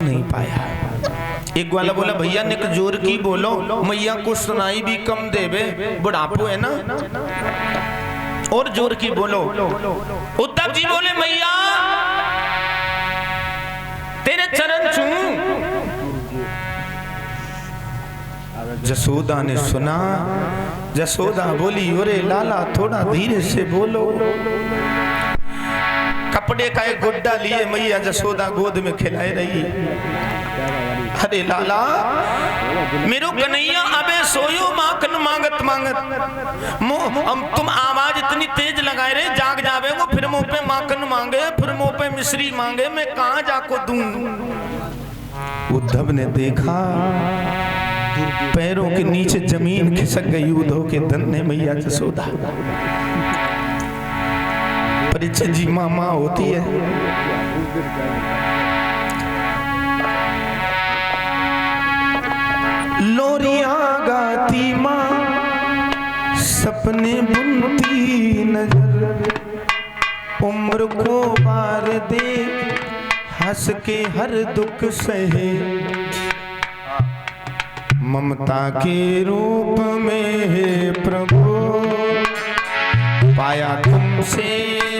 नहीं पाया। एक वाला बोला भैया निक जोर की बोलो, मैया को सुनाई भी कम देवे, बुढ़ापो है ना, और जोर की बोलो। उद्धव जी बोले मैया तेरे चरण छूं। जसोदा ने सुना, जसोदा बोली अरे लाला थोड़ा धीरे से बोलो। कपड़े का एक गुड्डा लिए मैया जसोदा गोद में खिलाए रही। अरे लाला मेरो कन्हैया अबे सोयो माखन मांगत मांगत हम तुम आवाज इतनी तेज लगाए रहे जाग जावे वो, फिर मुंह पे माखन मांगे, फिर मुंह पे मिश्री मांगे, मैं कहां जाको दूं। उद्धव ने देखा पैरों के नीचे जमीन खिसक गई उद्धव के धन्य मैया जसोदा। परीक्षित जी माँ होती है। लोरियां गाती माँ सपने बुनती नजर, उम्र को बार दे हंस के हर दुख सहे, ममता के रूप में है प्रभु पाया तुमसे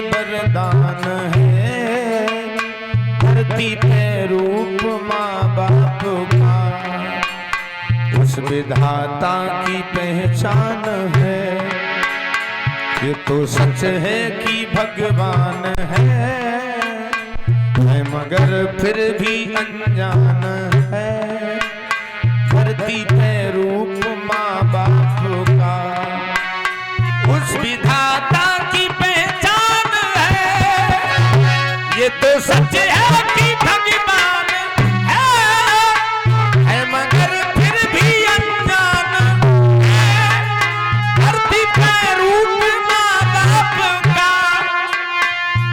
वरदान है, धरती पे रूप माँ बाप का उस विधाता की पहचान है। ये तो सच है कि भगवान है मगर फिर भी अनजान है, धरती पे रूप माँ बाप का उस विधाता की पहचान है। ये तो सच है कि भगवान है मगर फिर भी अनजान है, धरती पे रूप माँ बाप का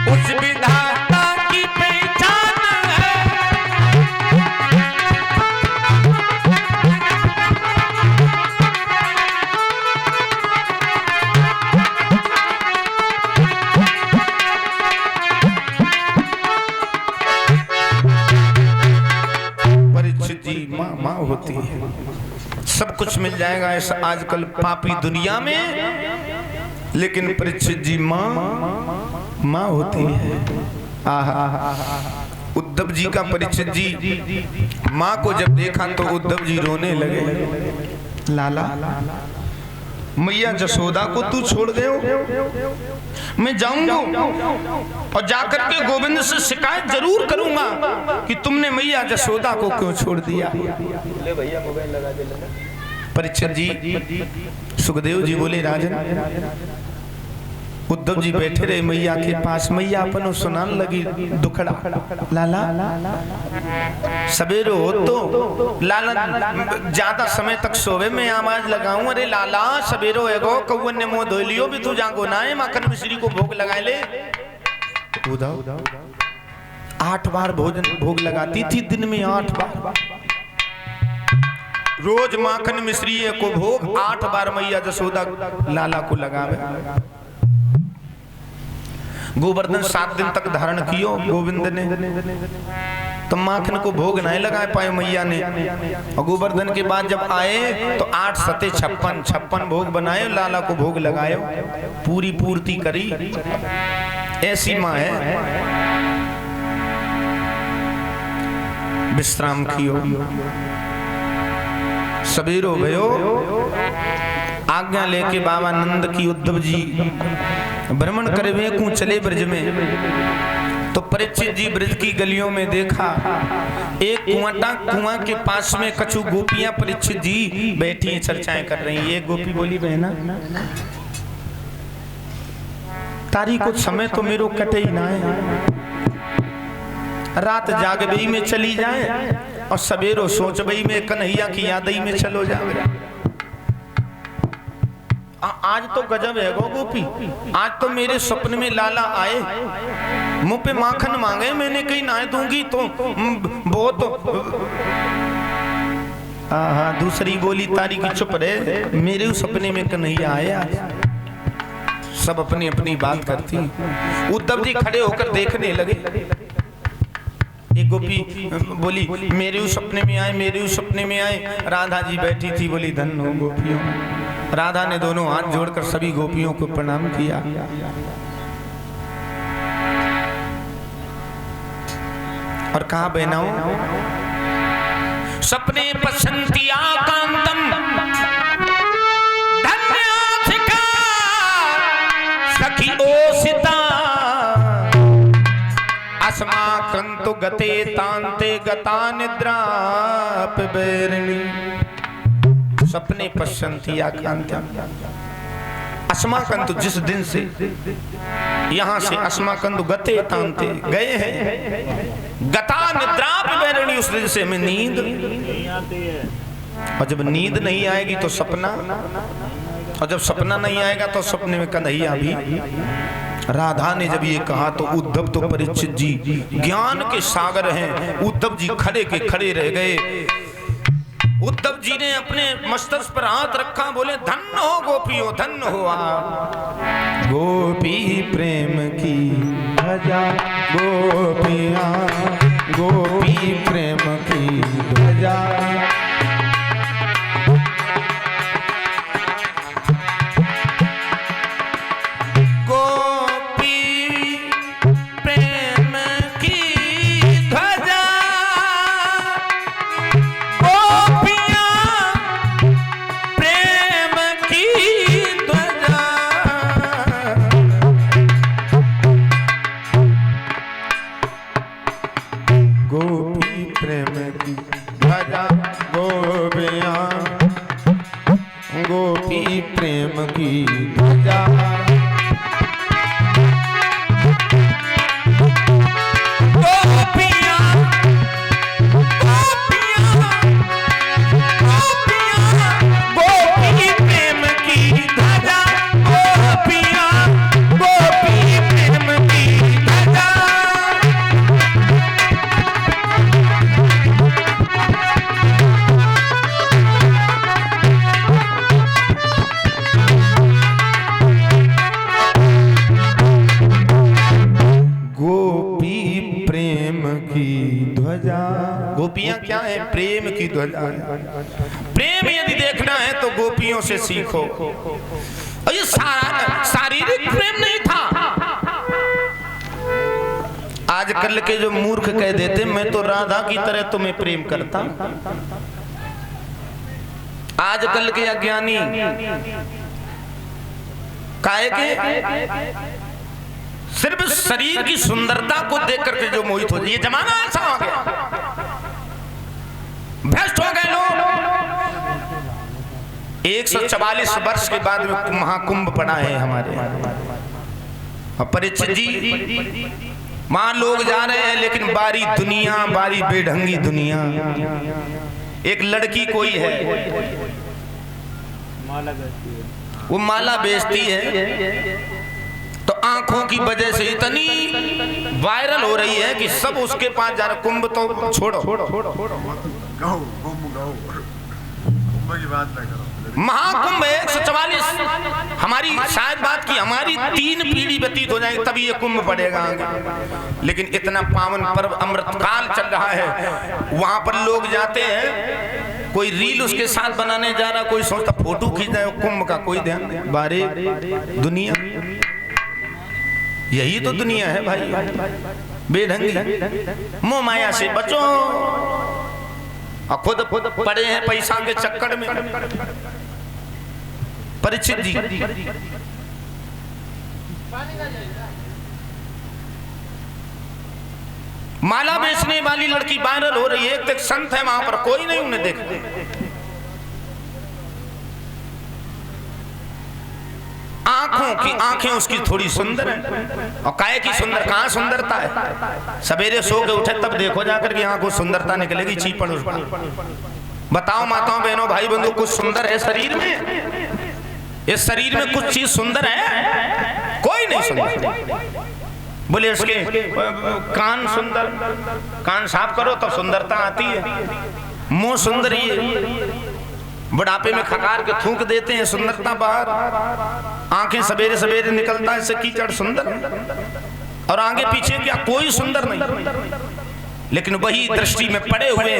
उस विधाता की पहचान है। माँ होती है, सब कुछ मिल जाएगा ऐसा आजकल पापी दुनिया में, लेकिन परीक्षित जी माँ होती है। उद्धव जी का परीक्षित जी माँ को जब देखा तो उद्धव जी रोने लगे। लाला मैया जसोदा को तू छोड़ गए हो, मैं जाऊंगा और जाकर के गोविंद से शिकायत जरूर करूंगा कि तुमने मैया जसोदा को क्यों छोड़ दिया। परीक्षित जी सुखदेव जी बोले राजन। उद्धव जी बैठे रहे मैया के पास, मैया अपन सुनाने लगी दुखड़ा। लाला सवेरे हो तो लाला ज्यादा समय तक सोवे में आवाज लगाऊं, अरे लाला सवेरे होएगो कौवन ने मुंह धो लियो भी तू जागो ना है, माखन मिश्री को भोग लगाए ले। उद्धव 8 बार भोग लगाती थी दिन में, 8 बार रोज माखन मिश्री को भोग 8 बार मैया जसोदा लाला को लगावे। गोवर्धन 7 दिन तक धारण कियो गोविंद ने, तो माखन को भोग नहीं लगा पाए मैया ने। और गोवर्धन के बाद जब आए तो 8 सते 56 भोग बनाए, लाला को भोग लगाए, पूरी पूर्ति करी। ऐसी माँ है। विश्राम कियो, सबेरो भयो, आज्ञा लेके बाबा नंद की उद्धव जी भ्रमण करवे को चले ब्रज में। तो परीक्षित जी ब्रज की गलियों में देखा एक कुआं के पास में कछु गोपियां परीक्षित जी बैठी हैं, चर्चाएं कर रही हैं। एक गोपी बोली बहना तारी कुछ समय तो मेरो कटे ही ना है, रात जागबई में चली जाए और सवेरो सोचबई में कन्हैया की यादई में चलो जाए। आज तो गजब है गो गोपी, आज तो मेरे सपने में लाला आए, मुंह पे माखन मांगे, मैंने कहीं ना दूंगी तो बहुत। दूसरी बोली तारी की चुप रहे, मेरे सपने में कन्हैया आए आज। सब अपनी अपनी बात करती। उद्धव जी खड़े होकर देखने लगे। एक गोपी बोली मेरे उस सपने में आए, मेरे उस सपने में आए। राधा जी बैठी थी, बोली धन्य हो गोपियों। राधा ने दोनों हाथ जोड़कर सभी गोपियों को प्रणाम किया। और कहा बहनाओ, सपने पसंतिया कांतम धन्याधिका सखी ओसिता अस्माकंतु गते तांते गता निद्रा बैरिणी। सपने पसंतिया कांतम, अस्माकंतु जिस दिन से यहाँ से अस्माकंतु गते तांते गए हैं, गता निद्रा बैरिणी, उस दिन से हमें नींद नहीं आती है। और जब नींद नहीं आएगी तो सपना, और जब सपना नहीं आएगा तो सपने में कन्हैया भी। राधा ने जब ये कहा तो उद्धव तो परीक्षित जी ज्ञान के सागर हैं, उद्धव जी खड़े के खड़े रह गए। उद्धव जी ने अपने मस्तक पर हाथ रखा, बोले धन्य हो गोपियों, धन्य हो आप। गोपी प्रेम की ध्वजा गोपियां, गोपी प्रेम की ध्वजा। गोपियां क्या है? प्रेम की ध्वजा है। प्रेम यदि देखना है तो गोपियों से सीखो। और ये शारीरिक प्रेम नहीं था। आजकल के जो मूर्ख कह देते मैं तो राधा की तरह तुम्हें प्रेम करता। आजकल के अज्ञानी काहे के सिर्फ शरीर की सुंदरता को देख करके जो मोहित हो जाए। ये जमाना ऐसा हो गया, भ्रष्ट हो गए लोग। 144 वर्ष के बाद महाकुंभ पड़ा है हमारे। परीक्षित जी वहां लोग जा रहे हैं, लेकिन बारी दुनिया, बारी बेढंगी दुनिया। एक लड़की कोई है, वो माला बेचती है, तो आंखों की वजह से इतनी वायरल हो रही है कि सब उसके पास जा रहे। कुंभ तो छोड़ो, महाकुंभ 144 हमारी शायद बात की हमारी 3 पीढ़ी व्यतीत हो जाएगी तभी ये कुंभ पड़ेगा आगे। लेकिन इतना पावन पर्व अमृतकाल चल रहा है, वहां पर लोग जाते हैं, कोई रील उसके साथ बनाने जा रहा, कोई सोचता फोटो खींच रहा है, कुंभ का कोई ध्यान नहीं। बारे दुनिया, यही तो दुनिया है भाई, बेढंगी। मोह माया से बचो, और खुद पड़े हैं पैसा के चक्कर में। परीक्षित जी माला बेचने वाली लड़की वायरल हो रही है, एक संत है वहां पर, कोई नहीं उन्हें देखते। आंखों की आंखें उसकी थोड़ी सुंदर है, और काहे की सुंदर, कहां सुंदरता है? सवेरे सो के उठे तब देखो जाकर के आंखों सुंदरता निकलेगी चीपड़ उस पर। बताओ माताओं बहनों भाई बंधु, कुछ सुंदर है शरीर में? इस शरीर में कुछ चीज सुंदर है? कोई नहीं सुंदर। बोले इसके कान सुंदर, कान साफ करो तो सुंदरता आती है। मुंह सुंदर, ही बुढ़ापे में खकार के थूक देते हैं, सुंदरता बाहर। आंखें सवेरे सवेरे निकलता है इससे कीचड़, सुंदर। और आगे पीछे क्या? कोई सुंदर नहीं। लेकिन वही दृष्टि में पड़े हुए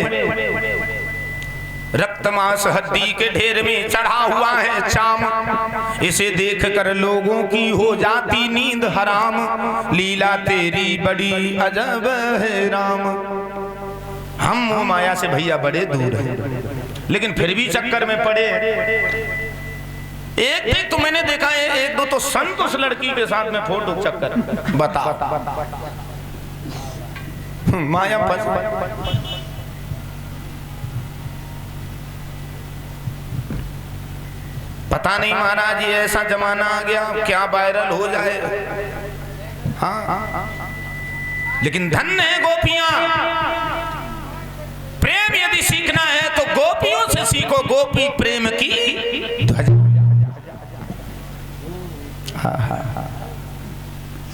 रक्त मांस हड्डी के ढेर में चढ़ा हुआ है चाम, इसे देख कर लोगों की हो जाती नींद हराम। लीला तेरी बड़ी अजब है राम। हम मोह माया से भैया बड़े दूर हैं, लेकिन फिर भी चक्कर में पड़े। एक तो मैंने देखा है, एक दो तो संत उस लड़की के साथ में फोटो चक्कर। बता माया फंस। पता नहीं महाराज ये ऐसा जमाना आ गया क्या वायरल हो जाए। हाँ लेकिन धन्य है गोपियां। प्रेम यदि सीखना है तो गोपियों से सीखो, गोपी प्रेम की ध्वजा।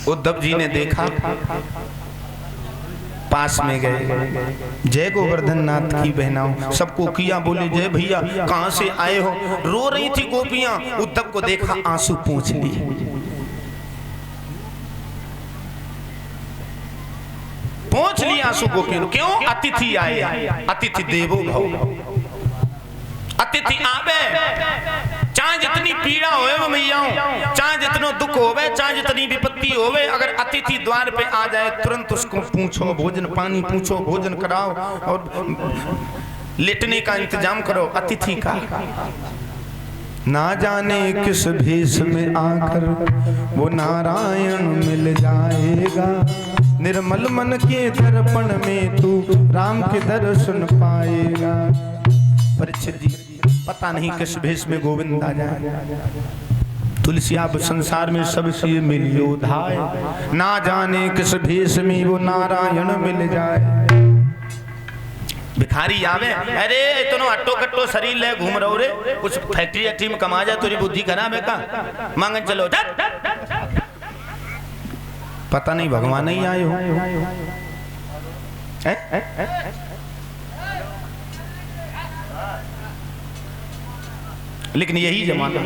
उद्धव जी ने देखा, पास में गए। जय गोवर्धन नाथ की बहनाओं सबको किया, बोले जय भैया कहां से आए हो। रो रही थी गोपियां। उद्धव को देखा, आंसू पोंछ लिए। पोंछ लिए आंसू गोपियों। क्यों? अतिथि आए, अतिथि देवो भव। अतिथि आवे, चाहे जितनी पीड़ा होवे वो मैयाओं, चाहे जितनो दुख होवे, चाहे जितनी विपत्ति होवे, अगर अतिथि द्वार पे आ जाए तुरंत उसको पूछो, भोजन पानी पूछो, भोजन कराओ और लेटने का इंतजाम करो। अतिथि का ना जाने किस भेष में आकर वो नारायण मिल जाएगा। निर्मल मन के दर्पण में तू राम के दर्शन पाएगा। परीक्षित जी पता नहीं किस भेष में गोविंद आ जाए। तुलसी आप संसार में सबसे मिलियो धाय, ना जाने किस भेष में वो नारायण मिल जाए। भिखारी आवे, अरे इतनो अट्टो कट्टो शरीर ले घूम रहो रे, कुछ फैक्ट्री अट्टी में कमा जाए, तेरी बुद्धि खराब है का? मांगन चलो। पता नहीं भगवान ही आए हो। लेकिन यही जमाना,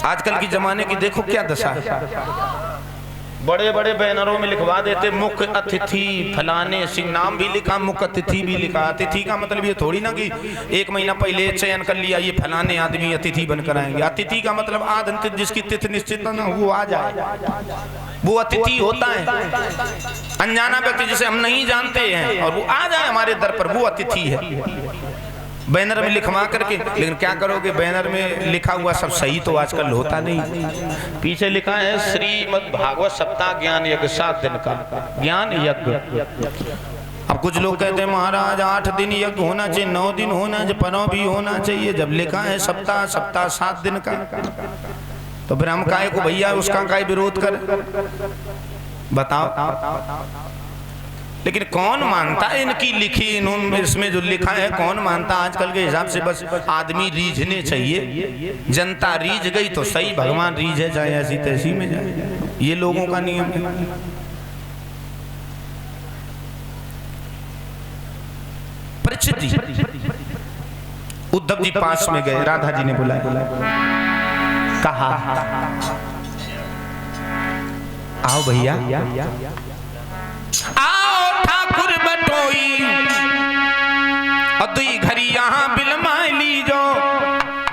आजकल की जमाने की देखो क्या दशा है। बड़े बड़े बैनरों में लिखवा देते मुख्य अतिथि फलाने सिंह, नाम भी लिखा, मुख्य अतिथि भी लिखा। अतिथि का मतलब ये थोड़ी ना कि एक महीना पहले चयन कर लिया ये फलाने आदमी अतिथि बनकर आएंगे। अतिथि का मतलब आध जिसकी तिथि निश्चित ना वो आ जाए, वो अतिथि होता है। अनजाना व्यक्ति जिसे हम नहीं जानते हैं और वो आ जाए हमारे दर पर, वो अतिथि है। बैनर में लिखवा करके, लेकिन क्या करोगे, बैनर में लिखा हुआ सब सही तो आजकल होता नहीं। पीछे लिखा है श्रीमद् भागवत सप्ताह ज्ञान यज्ञ 7 दिन का ज्ञान यज्ञ। अब कुछ लोग कहते हैं महाराज 8 दिन यज्ञ होना चाहिए, 9 दिन होना चाहिए, 15 भी होना चाहिए। जब लिखा है सप्ताह 7 दिन का, तो फिर हम काहे को भैया उसका काहे विरोध कर? बताओ। लेकिन कौन मानता है इनकी लिखी, इन्होंने इसमें जो लिखा है कौन मानता? आजकल के हिसाब से बस आदमी रीझने चाहिए। जनता रीझ गई तो सही, भगवान रीझे जाए ऐसी तैसी में जाए, ये लोगों का नियम है। परीक्षित जी उद्धव जी पास में गए, राधा जी ने बुलाया, कहा आओ भैया, आओ ठाकुर बटोई, अदुई घरी यहाँ बिलमाई लीजो।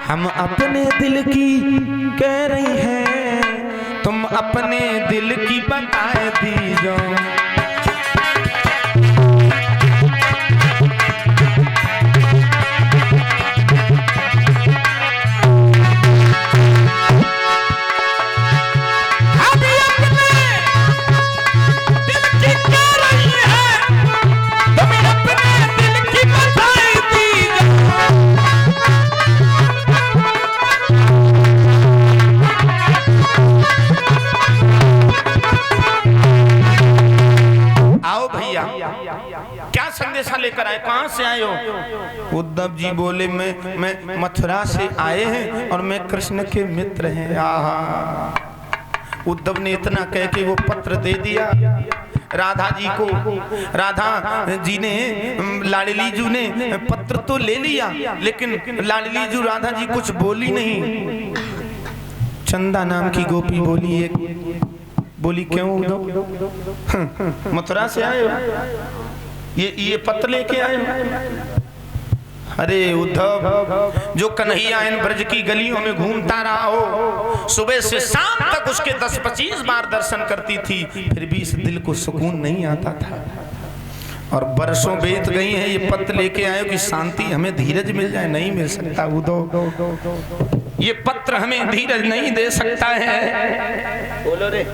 हम अपने दिल की कह रही हैं, तुम अपने दिल की बताए दीजो। क्या संदेशा लेकर आए, कहां से आए हो? उद्धव जी बोले मैं मथुरा से आए हैं और मैं कृष्ण के मित्र हैं। आहा, उद्धव ने इतना कह के वो पत्र दे दिया राधा जी को। राधा जी ने, लाडली जू ने पत्र तो ले लिया, लेकिन लाडली जू राधा जी कुछ बोली नहीं। चंदा नाम की गोपी बोली, एक बोली क्यों उद्धव मथुरा से आए हो? ये पत्र लेके आए। अरे उद्धव, जो कन्हैया इन ब्रज की गलियों में घूमता रहा हो, सुबह से शाम तक उसके 10-25 बार दर्शन करती थी, फिर भी इस दिल को सुकून नहीं आता था। और बरसों बीत गई हैं, ये पत्र लेके आए कि शांति हमें धीरज मिल जाए। नहीं मिल सकता उद्धव, ये पत्र हमें धीरज नहीं दे सकता है। बोलो रे।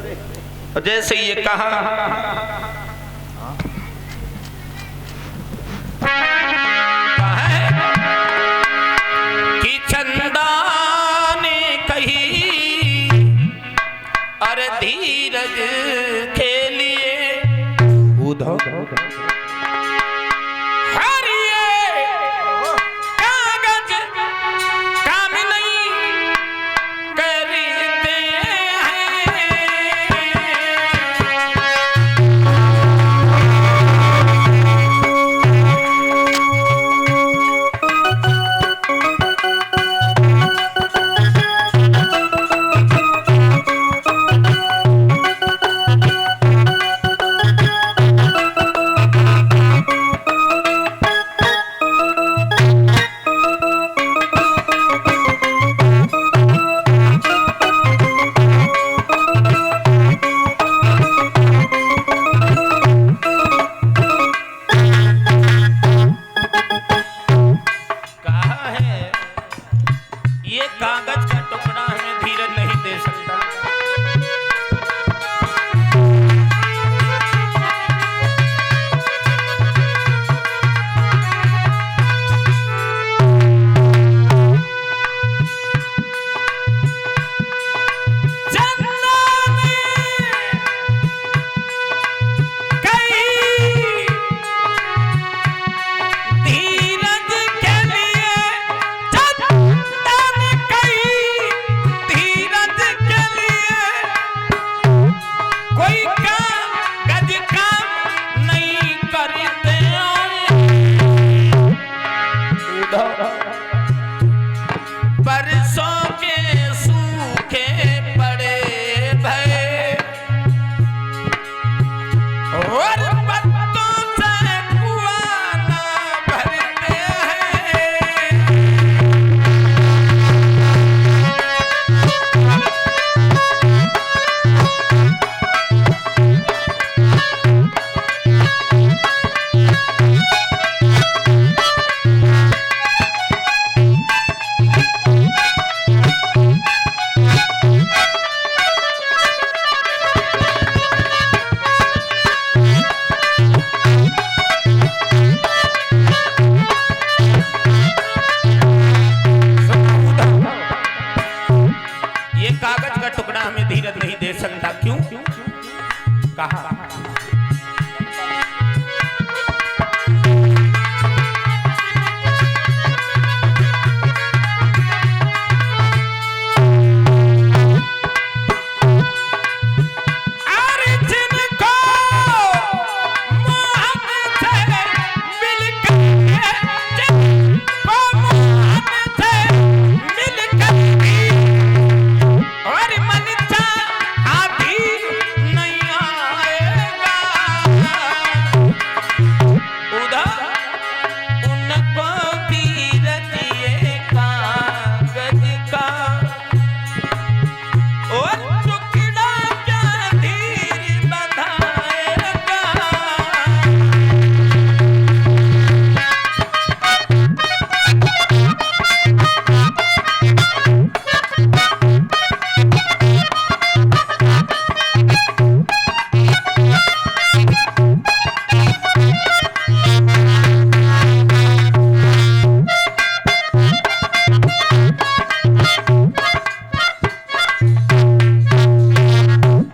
जैसे ये कहा कि चंदा ने कही अरे धीरज के लिए उद्धव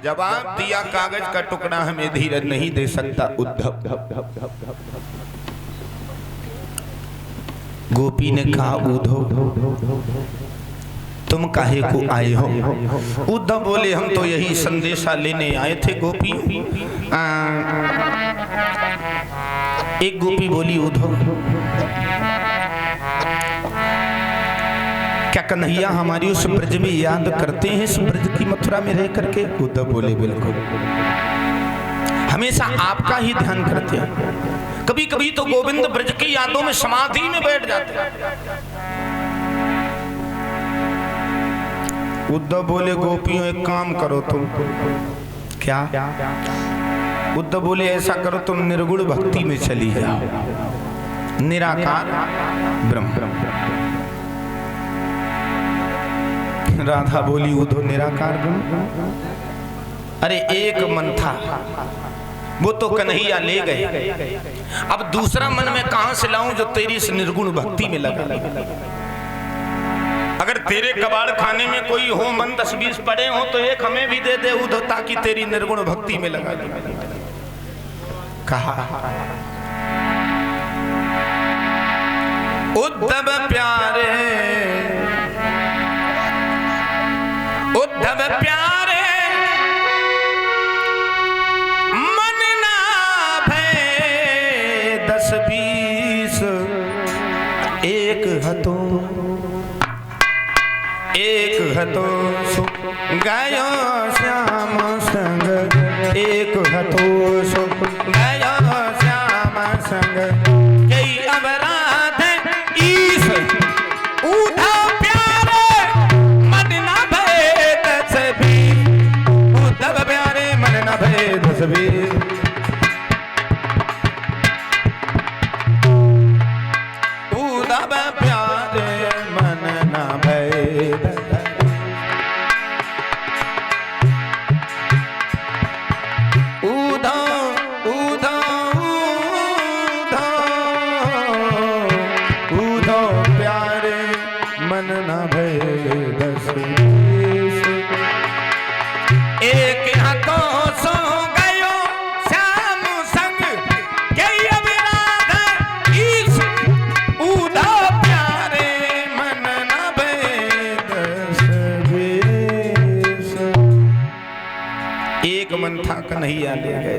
जवाब दिया, कागज का टुकड़ा हमें धीरज नहीं दे सकता उद्धव। गोपी ने कहा उद्धव तुम काहे को आए हो? उद्धव बोले हम तो यही संदेशा लेने आए थे गोपी। एक गोपी बोली उद्धव क्या कन्हैया हमारी उस ब्रज में याद करते हैं, इस ब्रज की मथुरा में रह करके? उद्धव बोले बिल्कुल, हमेशा आपका ही ध्यान करते हैं। कभी कभी तो गोविंद ब्रज की यादों में समाधि में बैठ जाते हैं। उद्धव बोले गोपियों एक काम करो तुम। क्या? उद्धव बोले ऐसा करो तुम निर्गुण भक्ति में चली जाओ, निराकार ब्रह्म। राधा बोली उद्धव निराकार ब्रह्म? अरे एक मन था, वो तो कन्हैया ले गए, अब दूसरा मन में कहां से लाऊं जो तेरी इस निर्गुण भक्ति में लगा। अगर तेरे कबाड़ खाने में कोई हो मन 10-20 पड़े हो तो एक हमें भी दे दे उद्धव, ताकि तेरी निर्गुण भक्ति में लगा दे। कहा उद्धव प्यारे, उद्धव प्यारे मन ना भय 10-20 एक हतो, एक हतो सुख गयो श्याम संग, एक हतो सुख गयो श्याम संग, कई अपराध ईश उद्धव प्यारे मन न भय 10-20, उद्धव प्यारे मन न भय 10-20, उद्धव प्यारे मन न भय। मन था कन्हैया ले गए,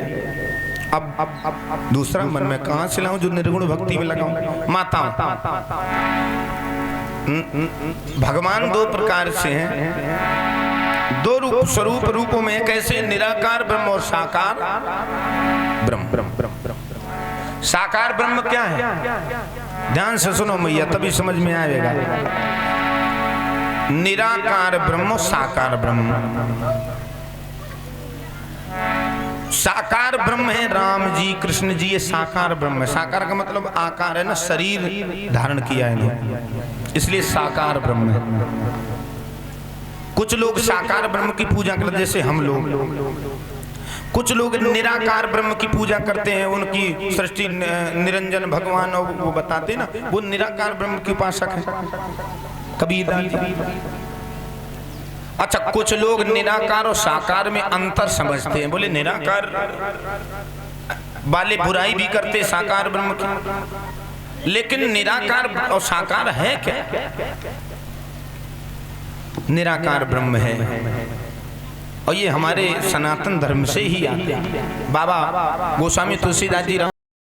अब दूसरा मन में कहां से लाऊं जो निर्गुण भक्ति में लगाऊं। माताओं, भगवान दो प्रकार से हैं, दो रूप स्वरूप रूपों में, कैसे निराकार ब्रह्म और साकार ब्रह्म। साकार ब्रह्म क्या है? ध्यान से सुनो मैया, तभी समझ में आएगा। निराकार ब्रह्म, साकार ब्रह्म। साकार ब्रह्म है राम जी, कृष्ण जी, ये साकार ब्रह्म है। साकार का मतलब आकार है ना, शरीर धारण किया है ना, इसलिए साकार ब्रह्म है। कुछ लोग साकार ब्रह्म की पूजा करते, जैसे हम लोग। कुछ लोग निराकार ब्रह्म की पूजा करते हैं, उनकी सृष्टि निरंजन भगवान और वो बताते ना, वो निराकार ब्रह्म के उपासक है। कबीरदास। अच्छा, कुछ लोग निराकार और साकार में अंतर समझते हैं, बोले निराकार वाले बुराई भी करते साकार ब्रह्म की, लेकिन निराकार और साकार है क्या? निराकार ब्रह्म है, और ये हमारे सनातन धर्म से ही आते हैं। बाबा गोस्वामी तुलसीदास जी